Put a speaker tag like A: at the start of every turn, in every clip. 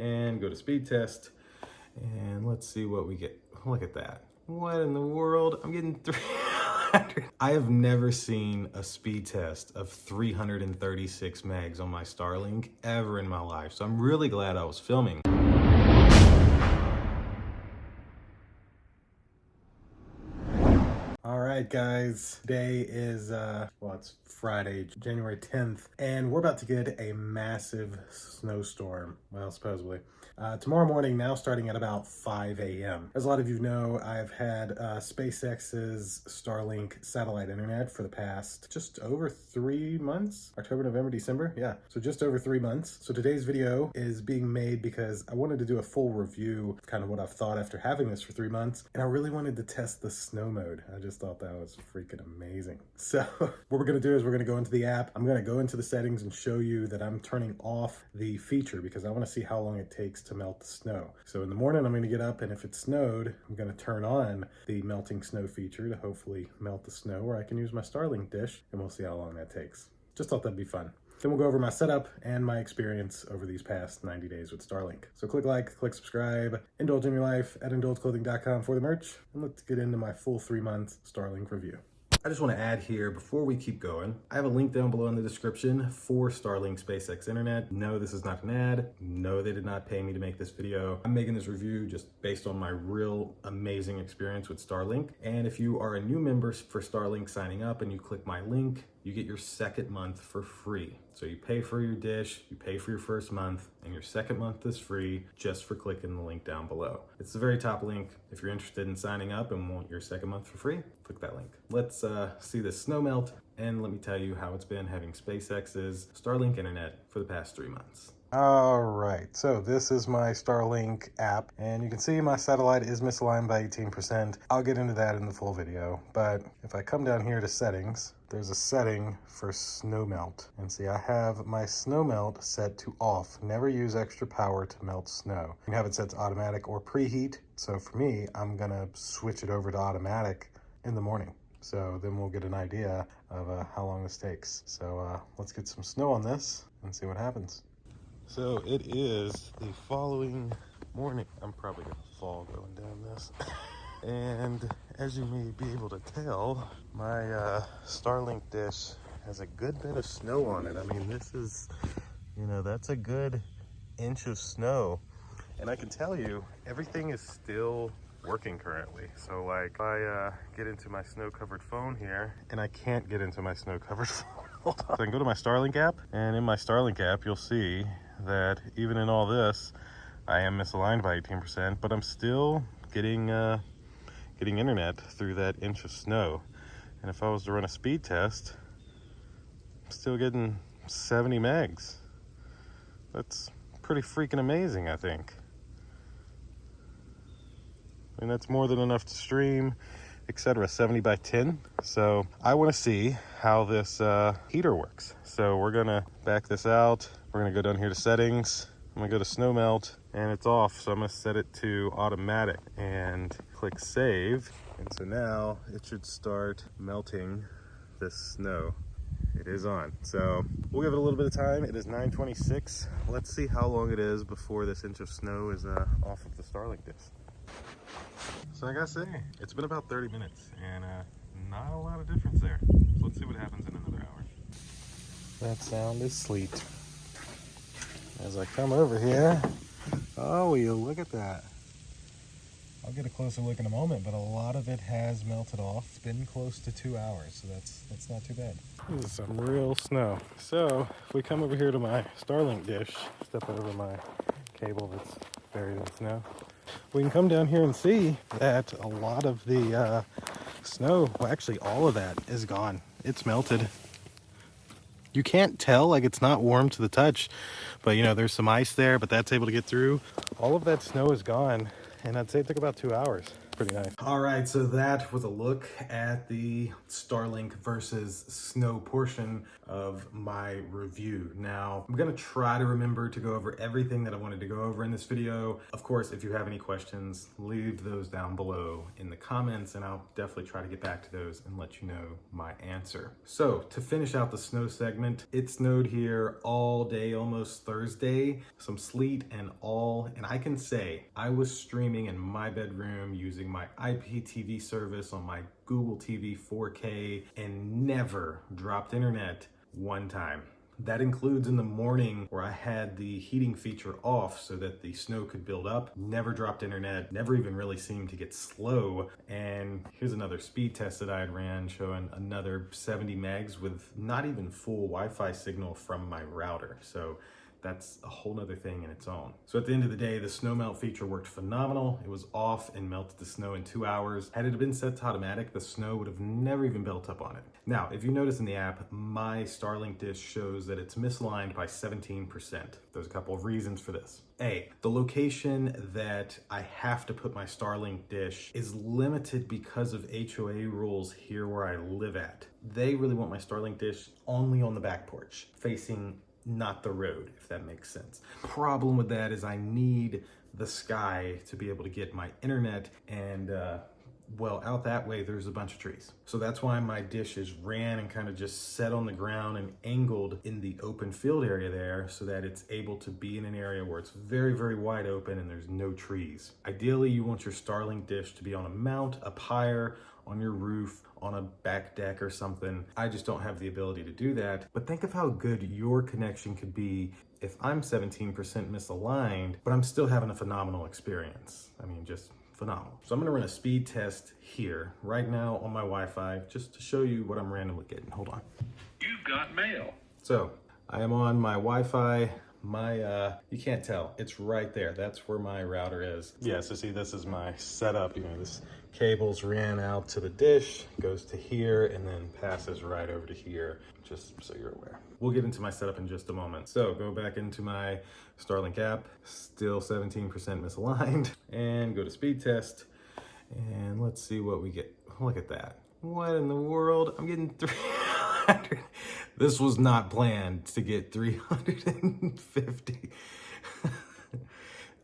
A: and go to speed test. And let's see what we get. Look at that. What in the world? I'm getting 300. I have never seen a speed test of 336 megs on my Starlink ever in my life. So I'm really glad I was filming. All right, guys, today is, it's Friday, January 10th, and we're about to get a massive snowstorm. Well, supposedly. Tomorrow morning, now starting at about 5 a.m. As a lot of you know, I've had SpaceX's Starlink satellite internet for the past just over 3 months. October, November, December. Yeah, so just over 3 months. So today's video is being made because I wanted to do a full review of kind of what I've thought after having this for 3 months. And I really wanted to test the snow mode. I just thought that was freaking amazing. So what we're gonna do is we're gonna go into the app. I'm gonna go into the settings and show you that I'm turning off the feature because I wanna see how long it takes to melt the snow. So in the morning, I'm gonna get up, and if it snowed, I'm gonna turn on the melting snow feature to hopefully melt the snow, or I can use my Starlink dish, and we'll see how long that takes. Just thought that'd be fun. Then we'll go over my setup and my experience over these past 90 days with Starlink. So click like, click subscribe, indulge in your life at indulgeclothing.com for the merch, and let's get into my full 3-month Starlink review. I just want to add here, before we keep going, I have a link down below in the description for Starlink SpaceX Internet. No, this is not an ad. No, they did not pay me to make this video. I'm making this review just based on my real amazing experience with Starlink. And if you are a new member for Starlink signing up and you click my link, you get your second month for free. So you pay for your dish, you pay for your first month, and your second month is free just for clicking the link down below. It's the very top link. If you're interested in signing up and want your second month for free, click that link. Let's see this snow melt, and let me tell you how it's been having SpaceX's Starlink internet for the past 3 months. All right, so this is my Starlink app, and you can see my satellite is misaligned by 18%. I'll get into that in the full video, but if I come down here to settings, there's a setting for snow melt. And see, I have my snow melt set to off. Never use extra power to melt snow. You can have it set to automatic or preheat. So for me, I'm gonna switch it over to automatic in the morning. So then we'll get an idea of how long this takes. So let's get some snow on this and see what happens. So it is the following morning. I'm probably gonna fall going down this. And as you may be able to tell, my Starlink dish has a good bit of snow on it. I mean, this is, that's a good inch of snow. And I can tell you, everything is still working currently. So like, if I get into my snow-covered phone here, and I can't get into my snow-covered phone. Hold on. So I can go to my Starlink app, and in my Starlink app, you'll see that even in all this, I am misaligned by 18%, but I'm still getting internet through that inch of snow. And if I was to run a speed test, I'm still getting 70 megs. That's pretty freaking amazing, I think. I mean, that's more than enough to stream, etc. 70 by 10. So I want to see how this heater works. So we're gonna back this out. We're gonna go down here to settings. I'm gonna go to snow melt, and it's off. So I'm gonna set it to automatic and click save. And so now it should start melting this snow. It is on. So we'll give it a little bit of time. It is 9:26. Let's see how long it is before this inch of snow is off of the Starlink dish. So I gotta say, it's been about 30 minutes, and not a lot of difference there. So let's see what happens in another hour. That sound is sleet. As I come over here, oh, will you look at that? I'll get a closer look in a moment, but a lot of it has melted off. It's been close to 2 hours, so that's not too bad. This is some real snow. So if we come over here to my Starlink dish, step over my cable that's buried in snow, we can come down here and see that a lot of the snow, well, actually all of that is gone. It's melted. You can't tell, like it's not warm to the touch, but there's some ice there, but that's able to get through. All of that snow is gone, and I'd say it took about 2 hours. pretty nice. All right, so that was a look at the Starlink versus Snow portion of my review. Now, I'm gonna try to remember to go over everything that I wanted to go over in this video. Of course, if you have any questions, leave those down below in the comments, and I'll definitely try to get back to those and let you know my answer. So, to finish out the snow segment, it snowed here all day, almost Thursday, some sleet and I can say I was streaming in my bedroom using my IPTV service on my Google TV 4K and never dropped internet one time. That includes in the morning where I had the heating feature off so that the snow could build up. Never dropped internet, never even really seemed to get slow. And here's another speed test that I had ran showing another 70 megs with not even full Wi-Fi signal from my router. So that's a whole nother thing in its own. So at the end of the day, the snow melt feature worked phenomenal. It was off and melted the snow in 2 hours. Had it been set to automatic, the snow would have never even built up on it. Now, if you notice in the app, my Starlink dish shows that it's misaligned by 17%. There's a couple of reasons for this. A, the location that I have to put my Starlink dish is limited because of HOA rules here where I live at. They really want my Starlink dish only on the back porch, facing not the road, if that makes sense. Problem with that is I need the sky to be able to get my internet, and well, out that way there's a bunch of trees. So that's why my dish is ran and kind of just set on the ground and angled in the open field area there so that it's able to be in an area where it's very, very wide open and there's no trees. Ideally, you want your Starlink dish to be on a mount up higher, on your roof, on a back deck or something. I just don't have the ability to do that. But think of how good your connection could be if I'm 17% misaligned, but I'm still having a phenomenal experience. I mean, just phenomenal. So I'm gonna run a speed test here right now on my Wi-Fi just to show you what I'm randomly getting. Hold on.
B: You've got mail.
A: So I am on my Wi-Fi. You can't tell, it's right there. That's where my router is. Yeah, so see, this is my setup. You know, this cable's ran out to the dish, goes to here, and then passes right over to here, just so you're aware. We'll get into my setup in just a moment. So go back into my Starlink app, still 17% misaligned, and go to speed test, and let's see what we get. Look at that. What in the world? I'm getting 300. This was not planned to get 350.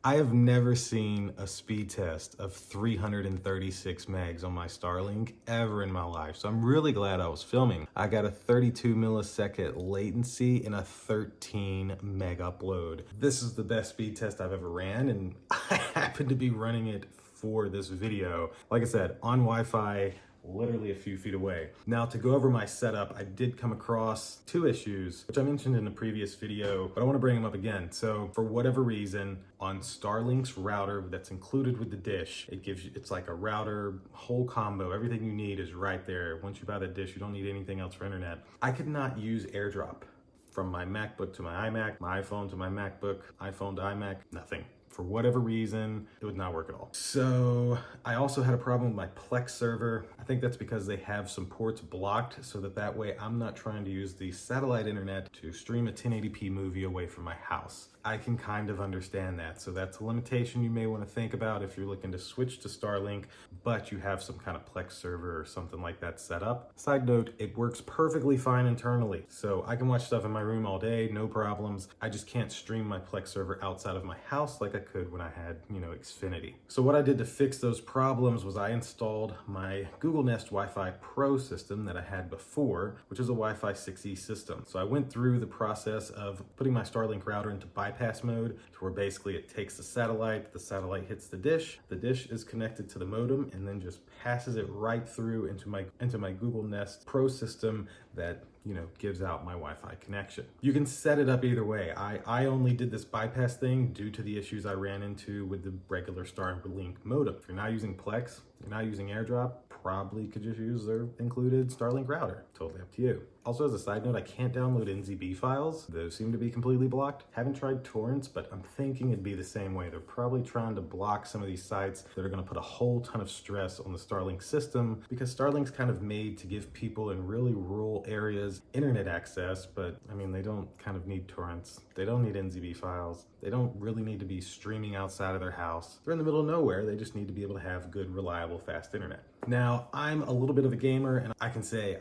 A: I have never seen a speed test of 336 megs on my Starlink ever in my life. So I'm really glad I was filming. I got a 32 millisecond latency and a 13 meg upload. This is the best speed test I've ever ran, and I happen to be running it for this video. Like I said, on Wi-Fi, literally a few feet away. Now, to go over my setup, I did come across two issues, which I mentioned in a previous video, but I want to bring them up again. So for whatever reason, on Starlink's router that's included with the dish, it gives you, it's like a router whole combo. Everything you need is right there. Once you buy the dish, you don't need anything else for internet. I could not use AirDrop from my MacBook to my iMac, my iPhone to my MacBook, iPhone to iMac, nothing. For whatever reason, it would not work at all. So I also had a problem with my Plex server. I think that's because they have some ports blocked so that way I'm not trying to use the satellite internet to stream a 1080p movie away from my house. I can kind of understand that. So that's a limitation you may want to think about if you're looking to switch to Starlink, but you have some kind of Plex server or something like that set up. Side note, it works perfectly fine internally. So I can watch stuff in my room all day, no problems. I just can't stream my Plex server outside of my house like I could when I had, Xfinity. So what I did to fix those problems was I installed my Google Nest Wi-Fi Pro system that I had before, which is a Wi-Fi 6E system. So I went through the process of putting my Starlink router into bypass mode, to where basically it takes the satellite hits the dish is connected to the modem, and then just passes it right through into my Google Nest Pro system that gives out my Wi-Fi connection. You can set it up either way. I only did this bypass thing due to the issues I ran into with the regular Starlink modem. If you're not using Plex, you're not using AirDrop, probably could just use their included Starlink router. Totally up to you. Also, as a side note, I can't download NZB files. Those seem to be completely blocked. Haven't tried torrents, but I'm thinking it'd be the same way. They're probably trying to block some of these sites that are gonna put a whole ton of stress on the Starlink system, because Starlink's kind of made to give people in really rural areas internet access, but I mean, they don't kind of need torrents. They don't need NZB files. They don't really need to be streaming outside of their house. They're in the middle of nowhere. They just need to be able to have good, reliable, fast internet. Now, I'm a little bit of a gamer, and I can say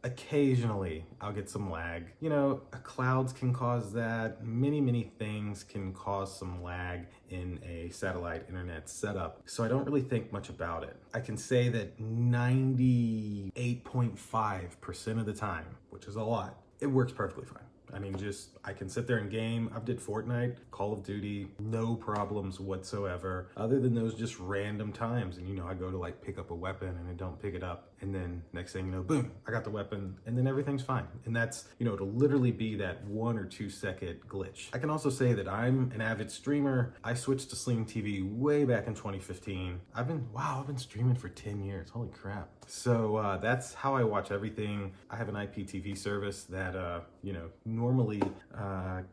A: occasionally I'll get some lag. You know, clouds can cause that. Many things can cause some lag in a satellite internet setup. So I don't really think much about it. I can say that 98.5% of the time, which is a lot, it works perfectly fine. I mean, I can sit there and game. I've did Fortnite, Call of Duty, no problems whatsoever, other than those just random times. And I go to like pick up a weapon and I don't pick it up. And then next thing you know, boom, I got the weapon, and then everything's fine. And that's, it'll literally be that 1 or 2 second glitch. I can also say that I'm an avid streamer. I switched to Sling TV way back in 2015. I've been streaming for 10 years. Holy crap. So that's how I watch everything. I have an IPTV service that, normally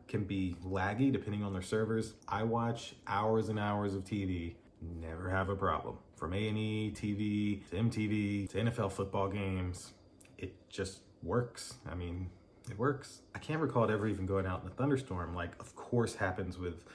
A: can be laggy depending on their servers. I watch hours and hours of TV, never have a problem. From A&E TV to MTV to NFL football games, it just works. I mean, it works. I can't recall it ever even going out in a thunderstorm, like of course happens with,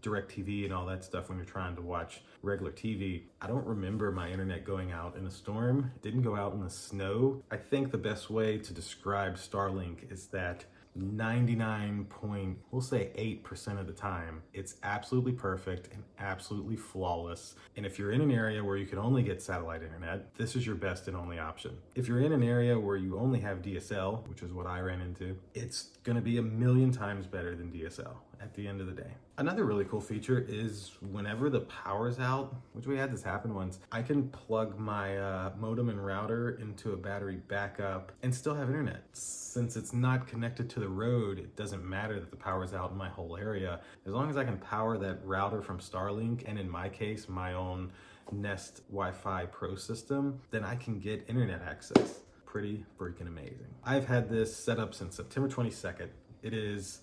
A: DirecTV and all that stuff when you're trying to watch regular TV. I don't remember my internet going out in a storm. It didn't go out in the snow. I think the best way to describe Starlink is that 99.8% of the time, it's absolutely perfect and absolutely flawless. And if you're in an area where you can only get satellite internet, this is your best and only option. If you're in an area where you only have DSL, which is what I ran into, it's gonna be a million times better than DSL at the end of the day. Another really cool feature is whenever the power's out, which we had this happen once, I can plug my modem and router into a battery backup and still have internet. Since it's not connected to the road, it doesn't matter that the power's out in my whole area. As long as I can power that router from Starlink, and in my case, my own Nest Wi-Fi Pro system, then I can get internet access. Pretty freaking amazing. I've had this set up since September 22nd. It is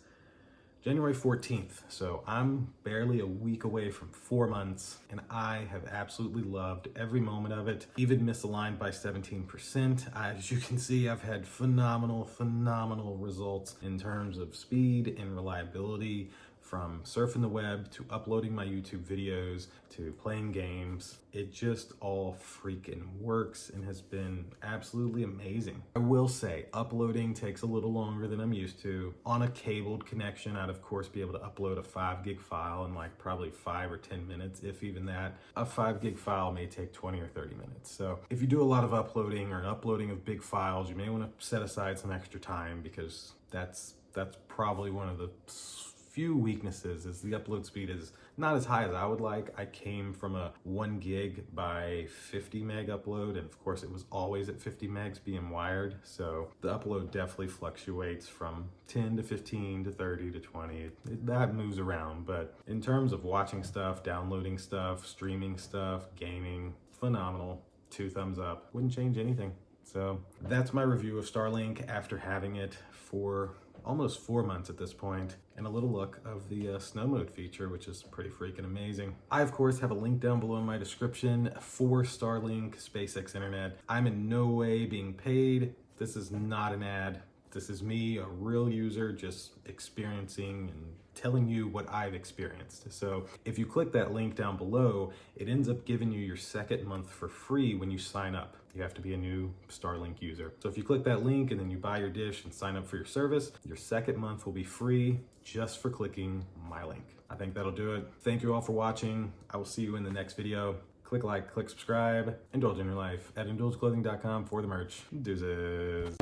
A: January 14th, so I'm barely a week away from 4 months, and I have absolutely loved every moment of it, even misaligned by 17%. As you can see, I've had phenomenal results in terms of speed and reliability, from surfing the web to uploading my YouTube videos to playing games. It just all freaking works and has been absolutely amazing. I will say uploading takes a little longer than I'm used to. On a cabled connection, I'd of course be able to upload a 5 gig file in like probably 5 or 10 minutes, if even that. A 5 gig file may take 20 or 30 minutes. So if you do a lot of uploading or uploading of big files, you may want to set aside some extra time, because that's probably one of the few weaknesses is the upload speed is not as high as I would like. I came from a 1 gig by 50 meg upload, and of course it was always at 50 megs being wired. So the upload definitely fluctuates from 10 to 15 to 30 to 20. That moves around, but in terms of watching stuff, downloading stuff, streaming stuff, gaming, phenomenal. 2 thumbs up. Wouldn't change anything. So that's my review of Starlink after having it for almost 4 months at this point, and a little look of the snow mode feature, which is pretty freaking amazing. I, of course, have a link down below in my description for Starlink SpaceX Internet. I'm in no way being paid. This is not an ad. This is me, a real user, just experiencing and telling you what I've experienced. So if you click that link down below, it ends up giving you your 2nd month for free when you sign up. You have to be a new Starlink user. So if you click that link and then you buy your dish and sign up for your service, your 2nd month will be free just for clicking my link. I think that'll do it. Thank you all for watching. I will see you in the next video. Click like, click subscribe, indulge in your life at indulgeclothing.com for the merch. Deuces.